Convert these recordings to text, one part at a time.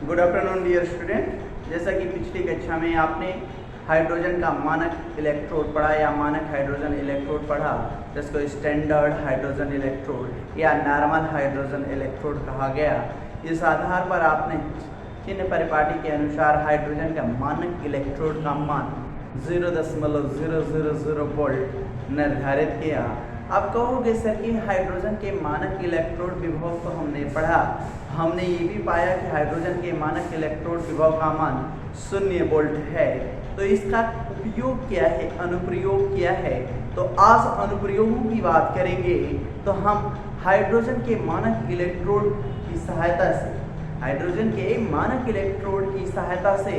Good afternoon dear student. जैसा कि पिछली कक्षा में आपने हाइड्रोजन का मानक इलेक्ट्रोड पढ़ा या मानक हाइड्रोजन इलेक्ट्रोड पढ़ा, जिसको स्टैंडर्ड हाइड्रोजन इलेक्ट्रोड या नॉर्मल हाइड्रोजन इलेक्ट्रोड कहा गया। इस आधार पर आपने चिन्ह परिपाटी के अनुसार हाइड्रोजन का मानक इलेक्ट्रोड का मान 0.000 वोल्ट निर्धारित किया। आप कहोगे सर कि हाइड्रोजन के मानक इलेक्ट्रोड विभव को हमने पढ़ा, हमने ये भी पाया कि हाइड्रोजन के मानक इलेक्ट्रोड विभव का मान 0 वोल्ट है। तो इसका उपयोग क्या है, अनुप्रयोग क्या है? तो आज अनुप्रयोगों की बात करेंगे। तो हम हाइड्रोजन के मानक इलेक्ट्रोड की सहायता से, हाइड्रोजन के मानक इलेक्ट्रोड की सहायता से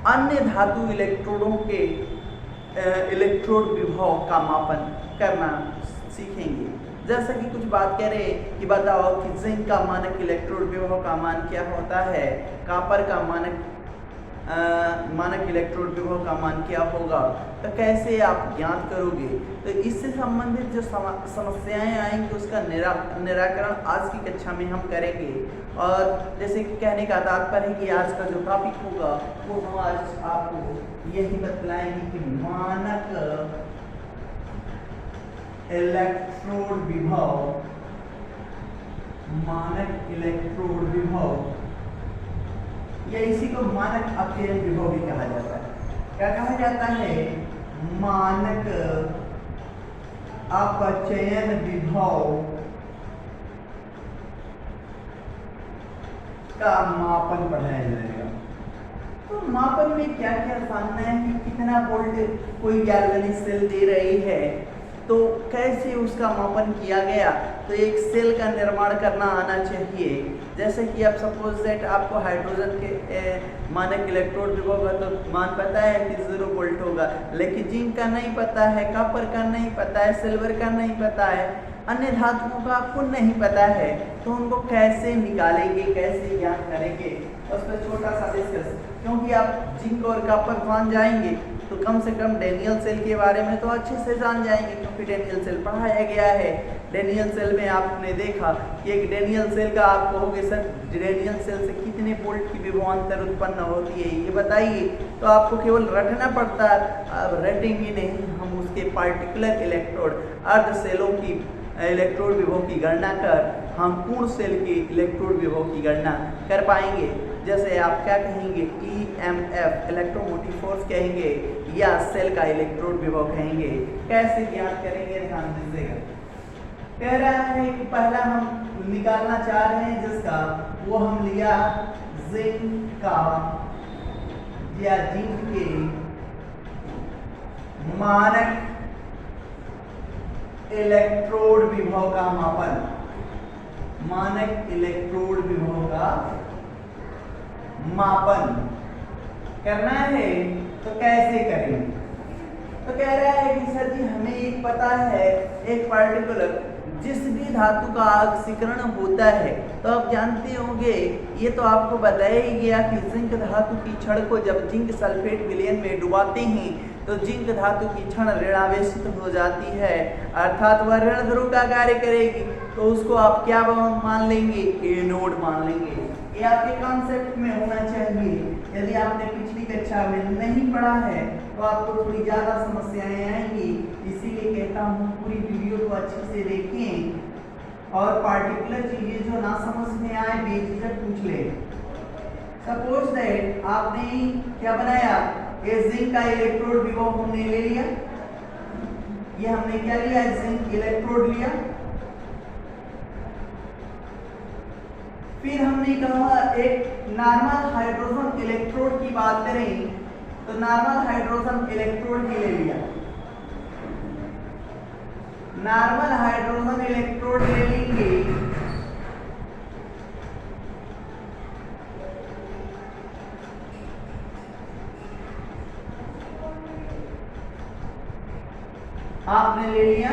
अन्य धातु इलेक्ट्रोडों के इलेक्ट्रोड विभव का मापन करना सीखेंगे। जैसा कि कुछ बात करें कि बताओ कि जिंक का मानक इलेक्ट्रोड विभव का मान क्या होता है, कापर का मानक इलेक्ट्रोड विभव का मान क्या होगा, तो कैसे आप ज्ञात करोगे? तो इससे संबंधित जो समस्याएं आएंगी उसका निराकरण आज की कक्षा में हम करेंगे। और जैसे कि कहने का तात्पर्य है कि आज का जो टॉपिक होगा वो हम आज आपको यही बतलाएंगे कि मानक इलेक्ट्रोड विभव, मानक इलेक्ट्रोड विभव या इसी को मानक अपचयन विभव भी कहा जाता है। क्या कहा जाता है? मानक अपचयन विभव का मापन पढ़ाया जाएगा। तो मापन में क्या क्या जानना है कि कितना वोल्ट कोई गैल्वेनिक सेल दे रही है, तो कैसे उसका मापन किया गया। तो एक सेल का निर्माण करना आना चाहिए। जैसे कि आप सपोज दैट आपको हाइड्रोजन के मानक इलेक्ट्रोड विभव का तो मान पता है कि 0 वोल्ट होगा, लेकिन जिंक का नहीं पता है, कॉपर का नहीं पता है, सिल्वर का नहीं पता है, अन्य धातुओं का आपको नहीं पता है। तो उनको कैसे निकालेंगे, कैसे ज्ञात करेंगे, उस पर छोटा सा डिस्कस। क्योंकि आप जिंक और कॉपर जान जाएंगे तो कम से कम डेनियल सेल के बारे में तो अच्छे से जान जाएंगे, क्योंकि डेनियल सेल पढ़ाया गया है। डेनियल सेल में आपने देखा कि एक डेनियल सेल का आप कहोगे सर डेनियल सेल से कितने वोल्ट की विभवांतर उत्पन्न होती है ये बताइए, तो आपको केवल रटना पड़ता है। अब रटेंगे नहीं, हम उसके पार्टिकुलर इलेक्ट्रोड अर्ध सेलों की इलेक्ट्रोड विभव की गणना कर हम पूर्ण सेल के इलेक्ट्रोड विभव की गणना कर पाएंगे। जैसे आप क्या कहेंगे, EMF इलेक्ट्रोमोटिव फोर्स कहेंगे या सेल का इलेक्ट्रोड विभव कहेंगे। कैसे ज्ञात करेंगे, ध्यान दीजिएगा। कह रहा है कि पहला हम निकालना चाह रहे हैं जिसका वो हम लिया जिंक का या जिंक के मानक इलेक्ट्रोड विभव का मापन, मानक इलेक्ट्रोड विभव का मापन करना है। तो कैसे करेंगे? तो कह रहा है कि सर जी हमें एक पता है, एक पार्टिकुलर जिस भी धातु का ऑक्सीकरण होता है, तो आप जानते होंगे, ये तो आपको बताया ही गया कि जिंक धातु की क्षण को जब जिंक सल्फेट विलयन में डुबाते हैं तो जिंक धातु की क्षण ऋणावेशित हो जाती है, अर्थात वह ऋण ध्रुव का कार्य करेगी। तो उसको आप क्या मान लेंगे? एनोड मान लेंगे। ये आपके कॉन्सेप्ट में होना चाहिए। यदि आपने पिछली कक्षा में नहीं पढ़ा है तो आपको थोड़ी ज़्यादा समस्याएं आएंगी, इसीलिए कहता हूँ पूरी वीडियो को अच्छे से देखें और पार्टिकुलर चीज़ें जो ना समझ में आए बेझिझक पूछ ले। सपोज दैट आपने क्या बनाया, ये जिंक का इलेक्ट्रोड विभव हमने ले लिया, ये हमने क्या लिया, जिंक इलेक्ट्रोड लिया। फिर हमने कहा एक नॉर्मल हाइड्रोजन इलेक्ट्रोड की बात करें तो नॉर्मल हाइड्रोजन इलेक्ट्रोड के ले लिया, नॉर्मल हाइड्रोजन इलेक्ट्रोड ले लेंगे। आपने ले लिया,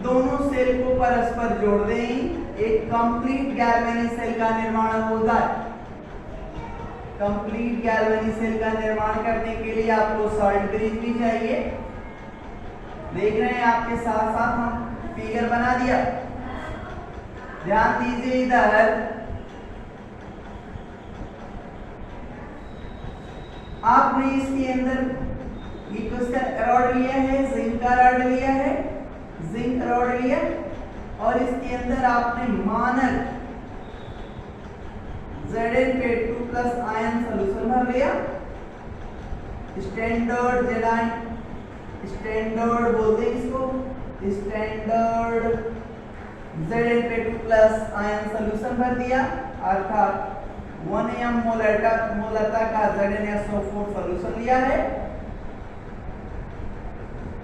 दोनों सेल को परस्पर जोड़ दें, एक कंप्लीट गैल्वेनिक सेल का निर्माण होता है। कंप्लीट गैल्वेनिक सेल का निर्माण करने के लिए आपको सॉल्ट ब्रिज भी चाहिए। देख रहे हैं आपके साथ साथ हम फिगर बना दिया। ध्यान दीजिए इधर आपने इसके अंदर ये किसका रॉड लिया है, जिंक का रॉड लिया है, जिंक रॉड लिया, और इसके अंदर आपने मानक Zn2 आयन सॉल्यूशन भर लिया। स्टैंडर्ड जेडाइन, स्टैंडर्ड बोलते हैं इसको, स्टैंडर्ड Zn2 आयन सॉल्यूशन भर दिया, अर्थात 1 m मोलरता का ZnSO4 सॉल्यूशन लिया है।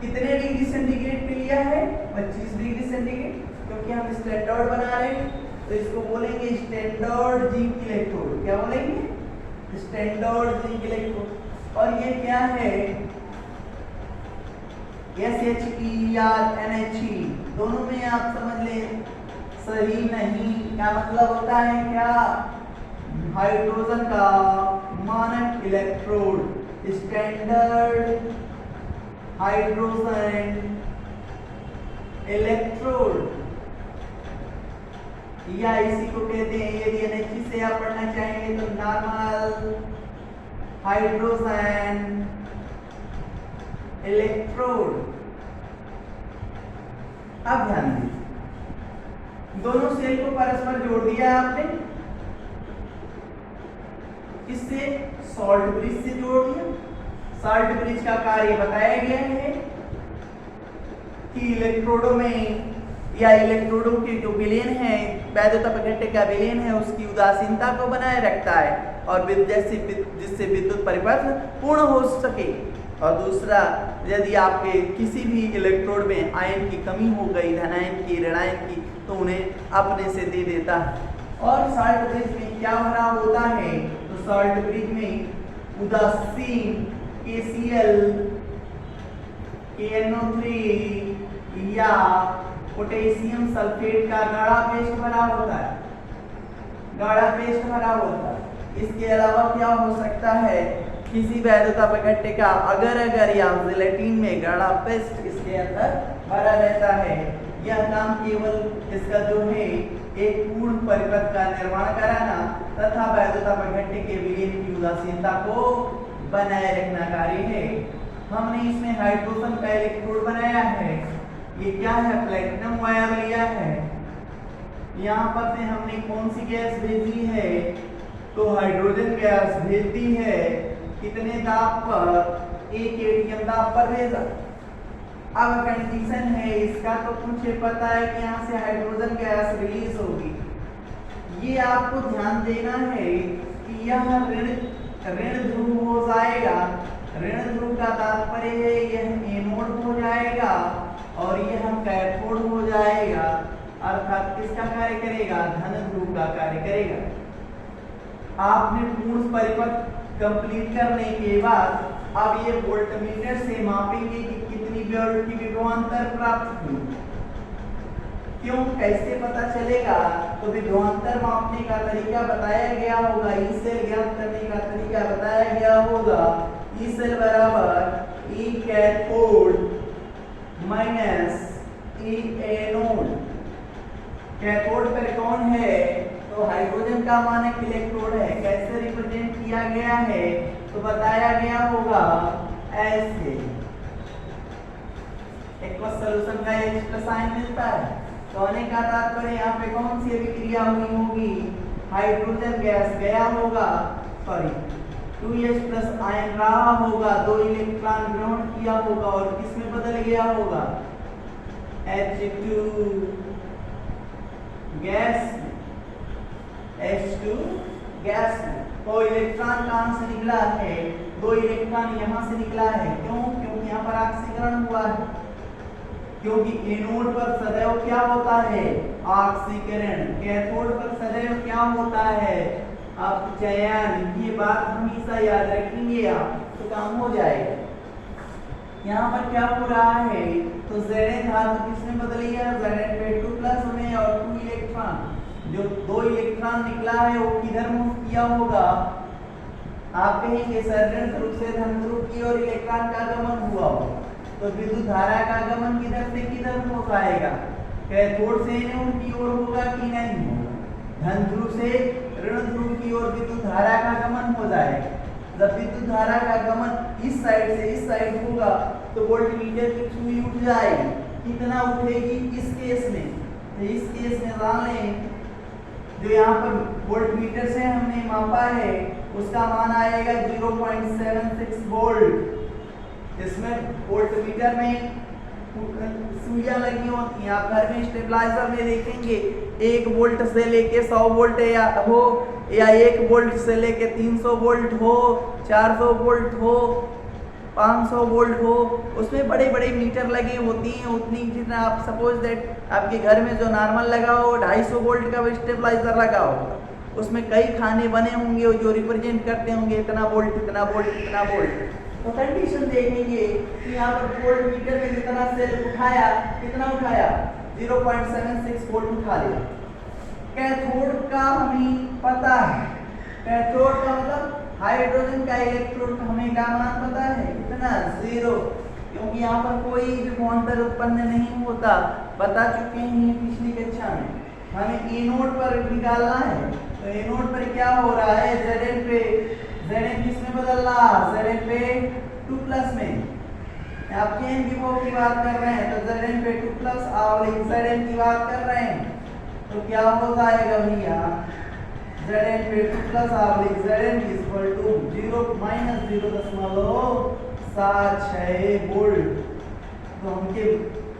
कितने डिग्री सेंटीग्रेड पे लिया है, 25 डिग्री सेंटीग्रेड, क्योंकि हम स्टैंडर्ड बना रहे हैं तो इसको बोलेंगे स्टैंडर्ड जिंक इलेक्ट्रोड। क्या बोलेंगे, स्टैंडर्ड जिंक इलेक्ट्रोड। और ये क्या है, SHE या NHE, दोनों में आप समझ लें सही नहीं, क्या मतलब होता है, क्या हाइड्रोजन का मानक इलेक्ट्रोड, स्टैंडर्ड हाइड्रोजन इलेक्ट्रोड, या इसी को कहते हैं, यदि NHE से आप पढ़ना चाहेंगे तो नॉर्मल हाइड्रोजन इलेक्ट्रोड। अब ध्यान दीजिए, दोनों सेल को परस्पर जोड़ दिया आपने, इससे सॉल्ट ब्रिज से जोड़ दिया। सॉल्ट ब्रिज का कार्य बताया गया है कि इलेक्ट्रोडों में या इलेक्ट्रोडों के जो विलयन है, वैद्युत अपघट्य का विलयन है, उसकी उदासीनता को बनाए रखता है और जिससे विद्युत परिपथ पूर्ण हो सके। और दूसरा, यदि आपके किसी भी इलेक्ट्रोड में आयन की कमी हो गई, धनायन की, ऋणायन की, तो उन्हें अपने से दे देता है। और सॉल्ट ब्रिज में क्या भरा होता है, तो सॉल्ट ब्रिज में उदासीन KCl, KNO3 या पोटेशियम सल्फेट का गाढ़ा पेस्ट भरा होता है, गाढ़ा पेस्ट भरा होता है। इसके अलावा क्या हो सकता है, किसी वैद्युत अपघट्य का अगर या जिलेटिन में गाढ़ा पेस्ट इसके अंदर भरा रहता है। यह काम केवल इसका जो है एक पूर्ण परिपथ का निर्माण कराना तथा वैद्युत अपघट्य के विलयन की उदासीनता को बनाए रखना कार्य है। हमने इसमें हाइड्रोजन का इलेक्ट्रोड बनाया है, ये क्या है, प्लेटिनम वायर लिया है। यहाँ पर से हमने कौन सी गैस भेजी है, तो हाइड्रोजन गैस भेज दी है। कितने दाब पर, 1 atm दाब पर भेजा। अब कंडीशन है इसका, तो मुझे पता है कि यहाँ से हाइड्रोजन गैस रिलीज होगी। ये आपको ध्यान देना है कि यह ऋण ध्रुव हो जाएगा। ऋण ध्रुव का तात्पर्य है यह एनोड हो जाएगा और यह कैथोड हो जाएगा, अर्थात किसका कार्य करेगा, धन ध्रुव का कार्य करेगा। आपने पूर्ण परिपथ कंप्लीट करने के बाद अब ये वोल्टमीटर से मापेंगे कि कितनी वोल्ट की विभवांतर प्राप्त हुई। क्यों, कैसे पता चलेगा, तो विभवांतर मापने का तरीका बताया गया होगा, ई सेल ज्ञात करने का तरीका बताया गया होगा। ई सेल बराबर ई कैथोड माइनस ई एनोड। कैथोड पर कौन है, तो हाइड्रोजन का मानक इलेक्ट्रोड है। कैसे रिप्रेजेंट किया गया है, तो बताया गया होगा ऐसे, एक्वस सॉल्यूशन का H+ आयन मिलता है। कहने का तात्पर्य यहाँ पे कौन सी अभिक्रिया हुई होगी, हाइड्रोजन गैस गया होगा, सॉरी 2H+ आयन रहा होगा, 2 इलेक्ट्रॉन ग्रहण किया होगा और किसमें बदल गया होगा, H2 गैस, H2 गैस। तो इलेक्ट्रॉन कहां से निकला है, 2 इलेक्ट्रॉन यहां से निकला है। क्यों, क्योंकि यहाँ पर ऑक्सीकरण हुआ है, क्योंकि एनोड पर सदैव क्या होता है, ऑक्सीकरण। कैथोड पर सदैव क्या होता है, अपचयन। ये बात हमेशा याद रखेंगे आप, तो काम हो जाएगा। यहाँ पर क्या हो रहा है, तो Zn धातु किसमें बदली है, Zn2+ में, और 2 इलेक्ट्रॉन, जो 2 इलेक्ट्रॉन निकला है वो किधर मूव किया होगा, आप कहेंगे सर ऋण ध्रुव से धन ध्रुव की ओर इलेक्ट्रॉन का गमन हुआ हो, तो विद्युत धारा का गमन किधर से किधर हो पाएगा, कैथोड से एनोड की ओर होगा कि नहीं होगा, धन ध्रुव से ऋण ध्रुव की ओर विद्युत धारा का गमन हो जाएगा। जब विद्युत धारा का गमन इस साइड से इस साइड होगा तो वोल्टमीटर की सुई उठ जाएगी। कितना उठेगी इस केस में? तो इस केस में मान लें जो यहाँ पर वोल्टमीटर से हमने मापा है उसका मान आएगा 0.76 वोल्ट। इसमें वोल्टमीटर में सुइयां लगी होती हैं। आप घर में स्टेबलाइजर में देखेंगे 1 वोल्ट से लेके 100 वोल्ट या 1 वोल्ट से लेके 300 वोल्ट हो, 400 वोल्ट हो, 500 वोल्ट हो, उसमें बड़े बड़े मीटर लगे होती हैं। उतनी जितना आप सपोज दैट आपके घर में जो नॉर्मल लगा हो 250 वोल्ट का स्टेबलाइजर लगा होगा, उसमें कई खाने बने होंगे जो रिप्रेजेंट करते होंगे इतना वोल्ट इतना वोल्ट इतना वोल्ट। तो कंडीशन देखेंगे कि यहाँ पर वोल्टमीटर में जितना सेल उठाया कितना उठाया 0.76 वोल्ट उठा लिया। कैथोड का हमें पता है, कैथोड का मतलब हाइड्रोजन का इलेक्ट्रोड का हमें क्या मान पता है कितना 0, क्योंकि यहाँ पर कोई विभवांतर उत्पन्न नहीं होता, बता चुके हैं पिछली कक्षा में। हमें ए नोड पर निकालना है तो ए नोड पर क्या हो रहा है Zn पे, Zn किसमें बदल रहा Zn पे 2+ में। आप चेन विभव की बात कर रहे हैं तो Zn पे 2+ और Zn की बात कर रहे हैं तो क्या हो जाएगा भैया Zn पे 2+ और Zn इक्वल टू 0.76 वोल्ट। तो हमके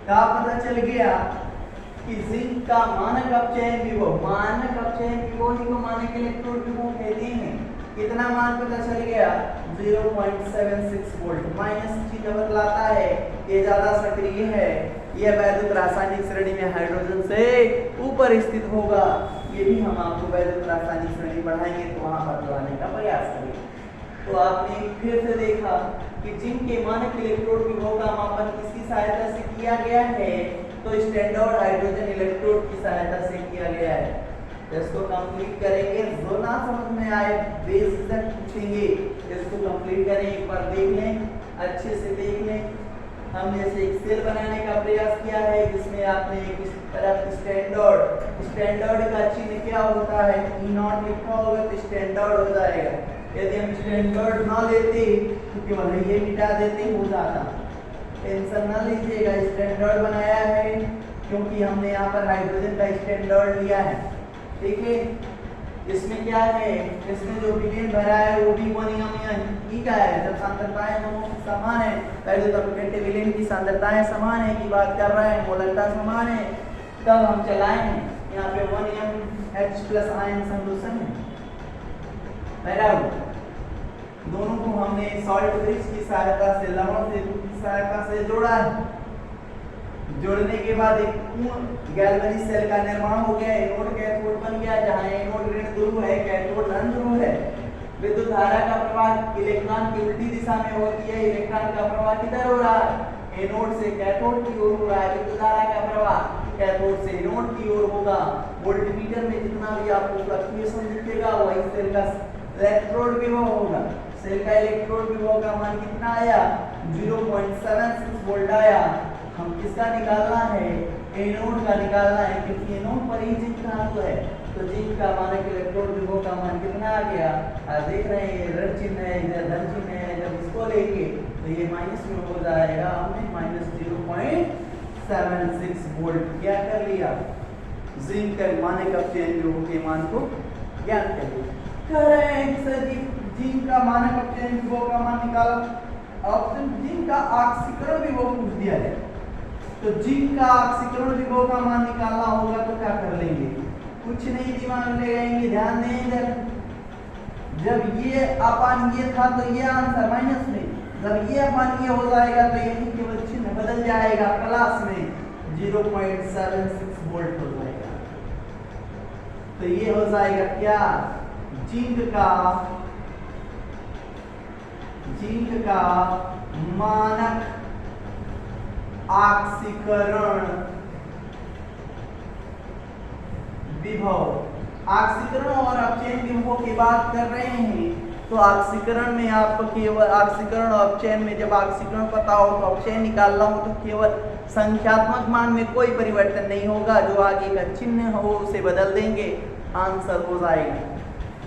क्या पता चल गया कि जिंक का मानक अपचयन विभव, मानक अपचयन विभव ही को मानक इलेक्ट्रोड विभव कहते हैं। कितना मान पता चल गया 0.76 वोल्ट। माइनस चिन्ह बदलाता है, ये ज्यादा सक्रिय है, यह वैद्युत रासायनिक श्रेणी में हाइड्रोजन से ऊपर स्थित होगा। ये भी हम आपको वैद्युत रासायनिक श्रेणी बढ़ाएंगे तो वहां बदलाने का प्रयास करेंगे। तो आपने फिर से देखा कि जिंक के मानक इलेक्ट्रोड विभव का मापन किसकी सहायता से किया गया है तो स्टैंडर्ड हाइड्रोजन इलेक्ट्रोड की सहायता से किया गया है। इसको कंप्लीट करेंगे, जो ना समझ में आए बेझिझक पूछेंगे, इसको कंप्लीट करें, एक बार देख लें, अच्छे से देख लें। हमने ऐसे एक सेल बनाने का प्रयास किया है जिसमें आपने एक तरफ स्टैंडर्ड का चिन्ह क्या होता है E0 लिखा होगा तो स्टैंडर्ड हो जाएगा। यदि हम स्टैंडर्ड ना लेते तो केवल ये मिटा देते हो जाता। टेंशन ना लीजिएगा, स्टैंडर्ड बनाया है क्योंकि हमने यहाँ पर हाइड्रोजन का स्टैंडर्ड लिया है। ठीक है, इसमें क्या है, इसमें जो विलेन भरा है वो भी वो नियम ठीक है। जब सांद्रताएं दोनों समान है, पहले तो विलेन की सांद्रताएं समान है की बात कर रहे हैं, मोलरता समान है, तब हम चलाए हैं। यहाँ पे 1 m H+ आयन संलूषण है पैरा दोनों को हमने सॉल्ट ब्रिज की सहायता से, लवण सेतु की सहायता से जोड़ा है। जोड़ने के बाद एक पूर्ण गैल्वेनिक सेल का निर्माण हो गया, एनोड कैथोड बन गया, जहां एनोड ऋण ध्रुव है, कैथोड धन ध्रुव है। विद्युत धारा का प्रवाह इलेक्ट्रॉन की उल्टी दिशा में होती है, इलेक्ट्रॉन का प्रवाह किधर हो रहा है, एनोड से कैथोड की ओर हो रहा है। विद्युत धारा का प्रवाह कैथोड से एनोड की ओर होगा। वोल्टमीटर में जितना भी आपको फ्लक्चुएशन दिखेगा वही सेल का इलेक्ट्रोड विभव होगा। सेल का इलेक्ट्रोड विभव का मान कितना आया 0.76 वोल्ट आया। हम किसका निकालना है, एनोड का निकालना है, क्योंकि एनोड पर ही जिंक धातु है। तो जिंक का मानक इलेक्ट्रोड विभव का मान कितना आ गया, देख रहे हैं ये ऋण चिन्ह है, इधर धन चिन्ह है, जब इसको लेंगे तो ये माइनस में हो जाएगा। हमने -0.76 वोल्ट क्या कर लिया, जिंक का मानक अपचयन विभव के मान को ज्ञात कर लिया। जिंक का मानक अपचयन विभव का मान निकाला। ऑप्शन जिंक का ऑक्सीकरण विभव पूछ दिया है, तो जिंक का ऑक्सीकरण विभव का मान निकालना होगा तो क्या कर लेंगे, कुछ नहीं दिमाग में लगाएंगे, ध्यान दें। जब ये अपान ये था तो ये आंसर माइनस में, जब ये अपान ये हो जाएगा तो यही केवल चिन्ह बदल जाएगा, प्लस में 0.76 वोल्ट हो जाएगा। तो ये हो जाएगा क्या, जिंक का मानक ऑक्सीकरण विभव। ऑक्सीकरण और अपचयन विभव की बात कर रहे हैं तो ऑक्सीकरण में आपको केवल ऑक्सीकरण और अपचयन में जब ऑक्सीकरण पता हो तो अपचयन निकालना हो तो केवल संख्यात्मक मान में कोई परिवर्तन नहीं होगा, जो आगे का चिन्ह हो उसे बदल देंगे, आंसर हो जाएगा।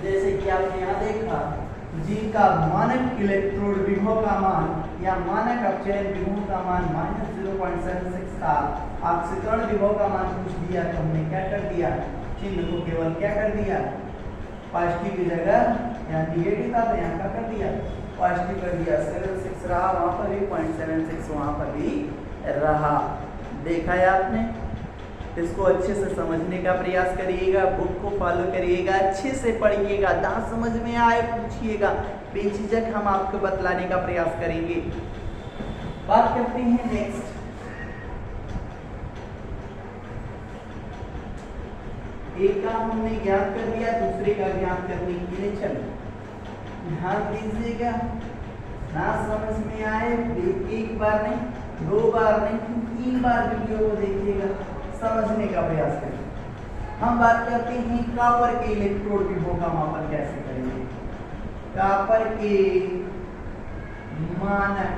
जैसे कि आपने यहाँ देखा जिनका मानक इलेक्ट्रोड विभव का मान या मानक अपचयन विभव का मान -0.76 था। ऑक्सीकरण विभव का मान पूछ दिया तो हमने क्या कर दिया, चिन्ह को केवल क्या कर दिया, पॉजिटिव की जगह यहाँ निगेटिव था तो यहाँ का कर दिया पॉजिटिव कर दिया। 76 रहा वहाँ पर भी, 0.76 वहाँ पर भी रहा। देखा है आपने। इसको अच्छे से समझने का प्रयास करिएगा, बुक को फॉलो करिएगा, अच्छे से पढ़िएगा, जहाँ समझ में आए पूछिएगा, बेझिझक हम आपको बतलाने का प्रयास करेंगे। बात करते हैं नेक्स्ट। एक का हमने ज्ञात कर लिया, दूसरे का ज्ञात करने के लिए चलो ध्यान दीजिएगा। ना समझ में आए एक बार नहीं, 2 बार नहीं, 3 बार वीडियो को देखिएगा, समझने का प्रयास करें। हम बात करते हैं कॉपर के इलेक्ट्रोड विभव का मापन कैसे करेंगे। कॉपर के मानक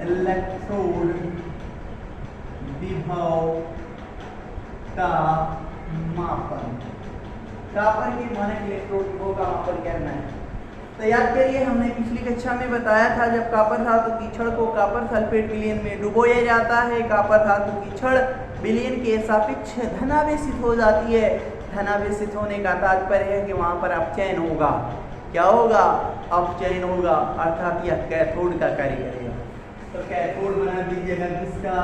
इलेक्ट्रोड विभव का मापन, कॉपर के मानक इलेक्ट्रोड विभव का मापन करना है। तो याद करिए, हमने पिछली कक्षा में बताया था जब कॉपर धातु की छड़ को कॉपर सल्फेट विलयन में डुबोया जाता है, कॉपर धातु की छड़ विलयन के सापेक्ष धनावेशित हो जाती है। धनावेशित होने का तात्पर्य है कि वहां पर अपचयन होगा। क्या होगा? अपचयन होगा, अर्थात यह कैथोड का कार्य करेगा। तो कैथोड बना दीजिएगा किसका?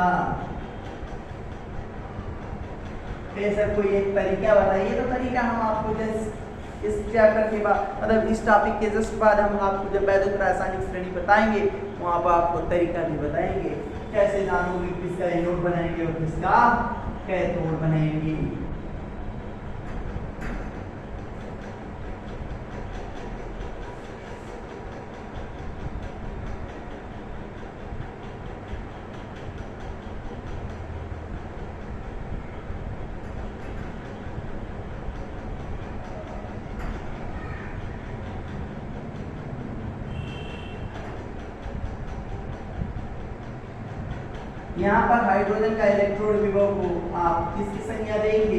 ऐसा कोई एक तरीका बताइए। तो तरीका हम आपको जस्ट इस चैप्टर के बाद, मतलब इस टॉपिक के जस्ट बाद हम आपको जब वैद्युत रासायनिक श्रेणी बताएंगे वहां पर आपको तरीका भी बताएंगे, कैसे जानोगे किसका एनोड बनाएंगे और किसका कैथोड बनाएंगे। यहाँ पर हाइड्रोजन का इलेक्ट्रोड विभव को आप किसकी संज्ञा देंगे?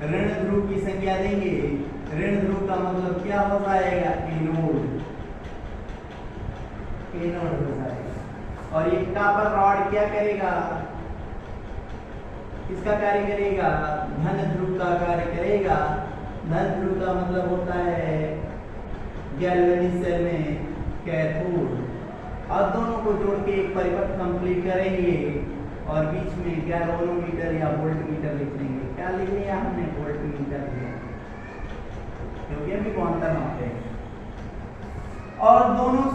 ऋण ध्रुव की संज्ञा देंगे। ऋण ध्रुव का मतलब क्या हो जाएगा? एनोड, एनोड हो जाएगा। और ये कॉपर रॉड क्या करेगा? किसका कार्य करेगा? धन ध्रुव का कार्य करेगा। धन ध्रुव का मतलब होता है गैल्वेनिक सेल में कैथोड। और दोनों को जोड़ के एक परिपथ कंप्लीट करेंगे और बीच में गैल्वेनोमीटर या वोल्टमीटर लिख लेंगे। क्या लिख लिया हमने? वोल्टमीटर लिया, क्योंकि अभी क्वांटम मापते हैं। और दोनों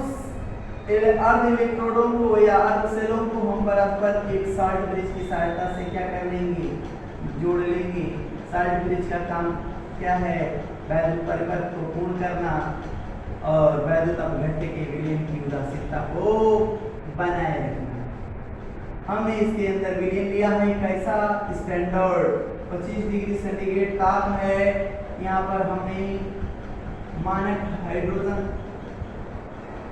अर्ध इलेक्ट्रोडों को या अर्ध सेलों को हम परस्पर एक साल्ट ब्रिज की सहायता से क्या कर लेंगे? जोड़ लेंगे। साल्ट ब्रिज का काम क्या है? वैद्युत परिपथ को पूर्ण करना और वैद्युत अपघट्य के विलयन की उदासीनता को बनाए रखना। हमने इसके अंदर विलयन लिया है कैसा? स्टैंडर्ड 25 डिग्री सेंटीग्रेड ताप है। यहाँ पर हमने मानक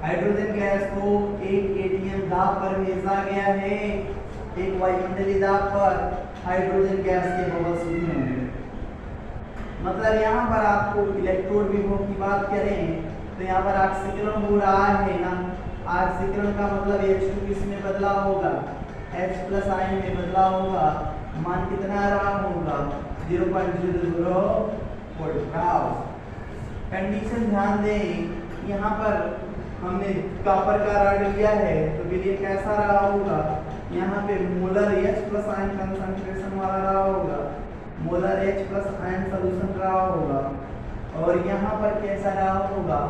हाइड्रोजन गैस को 1 एटीएम दाब पर भेजा गया है। एक वायुमंडलीय दाब पर हाइड्रोजन गैस के बबल्स होंगे। मतलब यहाँ पर आपको इलेक्ट्रोड विभव की बात करें तो यहाँ पर ऑक्सीकरण हो रहा है ना। ऑक्सीकरण का मतलब H2 किस में बदला होगा? H+ आयन में बदला होगा। मान कितना रहा होगा? 0.00 कंडीशन ध्यान दें। यहाँ पर हमने कॉपर का रॉड लिया है तो विलयन कैसा रहा होगा? यहाँ पे मोलर H+ आयन कंसंट्रेशन वाला रहा होगा, मोलर H+ आयन सॉल्यूशन रहा होगा। और यहाँ पर कैसा रहा होगा?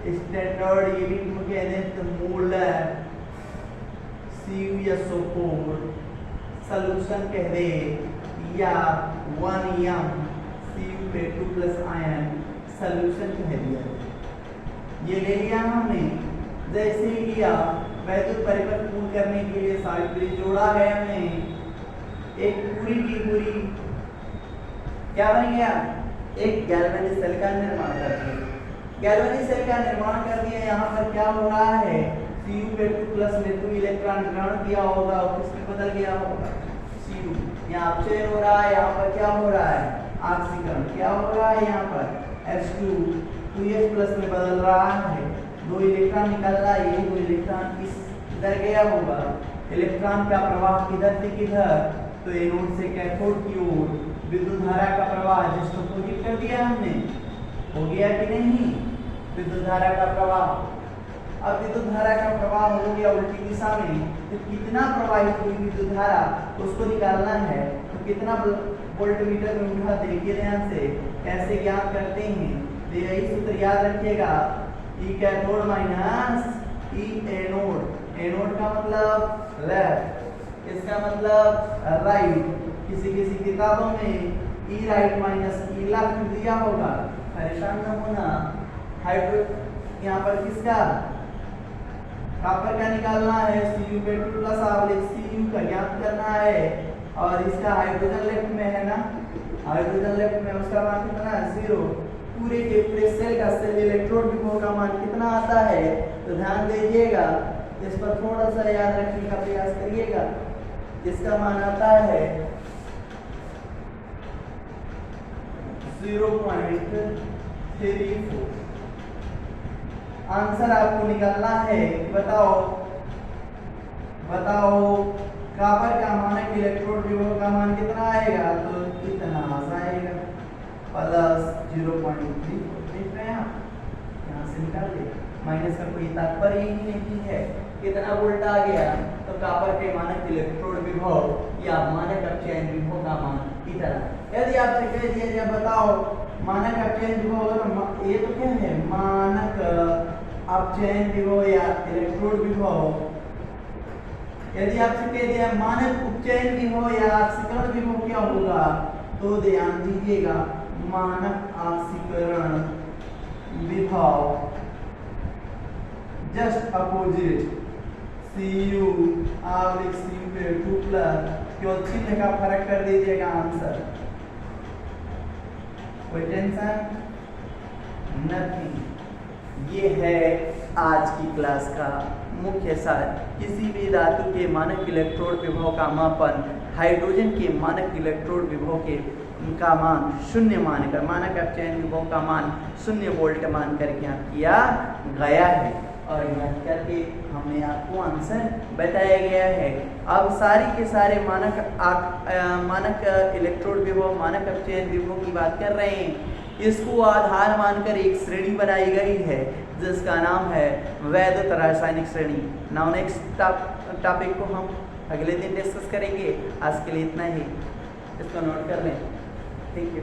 स्टैंडर्ड, ये भी कह दें तो मोलर CuSO4 सॉल्यूशन कह दे, या 1m Cu2+ आयन सॉल्यूशन कह दिया। ये ले लिया हमने। जैसे ही लिया, वैद्युत परिपथ पूर्ण करने के लिए साल्ट ब्रिज जोड़ा है हमने। एक पूरी की पूरी क्या बन गया? एक गैल्वेनिक सेल का निर्माण कर दिया। गैल्वेनिक सेल का निर्माण कर दिया। यहाँ पर क्या हो रहा है? Cu2+ ने 2 इलेक्ट्रॉन ग्रहण किया होगा और किसमें बदल गया होगा? Cu। यहाँ अपचयन हो रहा है, यहाँ पर क्या हो रहा है? ऑक्सीकरण। क्या हो रहा है? यहाँ पर H2 2s प्लस में बदल रहा है, 2 इलेक्ट्रॉन निकल रहा है, ये 2 इलेक्ट्रॉन इधर गया होगा, इलेक्ट्रॉन का प्रवाह किधर से किधर, तो एनोड से कैथोड की ओर विद्युत धारा का प्रवाह जस्ट अपोजिट कर दिया हमने, हो गया कि नहीं विद्युत धारा का प्रवाह। अब विद्युत धारा का प्रवाह हो गया उल्टी दिशा में, तो कितना प्रवाहित हुई विद्युत धारा उसको निकालना है, तो कितना वोल्टमीटर में उठा देखिए ध्यान से कैसे ज्ञात करते हैं, तो यही सूत्र याद रखिएगा, ई कैथोड माइनस ई एनोड, एनोड का मतलब लेफ्ट, इसका मतलब राइट, किसी किसी किताबों में ई राइट माइनस ई लेफ्ट दिया होगा, परेशान न होना। हाइड्रो यहाँ पर किसका कॉपर का निकालना है, Cu पे 2 प्लस आवलिक Cu का ज्ञात करना है, और इसका हाइड्रोजन लेफ्ट में है ना, हाइड्रोजन लेफ्ट में उसका मान कितना है 0, पूरे के पूरे सेल का सेल इलेक्ट्रोड विभव का मान कितना आता है, तो ध्यान दीजिएगा इस पर थोड़ा सा याद रखने का प्रयास करिएगा, इसका मान आता है 0.34। आंसर आपको निकालना है, बताओ कॉपर का मानक इलेक्ट्रोड विभव का मान कितना आएगा, तो कितना आएगा प्लस 0.34, देख रहे हैं आप, यहाँ से निकाल दे, माइनस का कोई तात्पर्य ही नहीं है, कितना वोल्ट आ गया, तो कॉपर के मानक इलेक्ट्रोड विभव या मानक अपचयन विभव का मान कितना। यदि आपसे कह दिया जाए बताओ मानक अपचयन विभव, ये तो क्या है मानक अपचयन विभव या इलेक्ट्रोड विभव, यदि आपसे कह दिया मानक उपचयन विभव या ऑक्सीकरण विभव क्या होगा, तो ध्यान दीजिएगा मानक ऑक्सीकरण विभव जस्ट अपोजिट Cu आवलिक Cu पे 2 प्लस, केवल चिन्ह का फर्क कर दीजिएगा आंसर, कोई टेंशन नहीं। ये है आज की क्लास का मुख्य सार, किसी भी धातु के मानक इलेक्ट्रोड विभव का मापन हाइड्रोजन के मानक इलेक्ट्रोड विभव का मान 0 मानकर, मानक अपचयन विभव का मान 0 वोल्ट मानकर यहाँ किया गया है, और यहाँ करके हमने आपको आंसर बताया गया है। अब सारी के सारे मानक इलेक्ट्रोड विभव, मानक अपचयन विभव की बात कर रहे हैं, इसको आधार मानकर एक श्रेणी बनाई गई है जिसका नाम है वैद्युत रासायनिक श्रेणी। नाउ नेक्स्ट टॉपिक को हम अगले दिन डिस्कस करेंगे, आज के लिए इतना ही, इसको नोट कर लें। Thank you.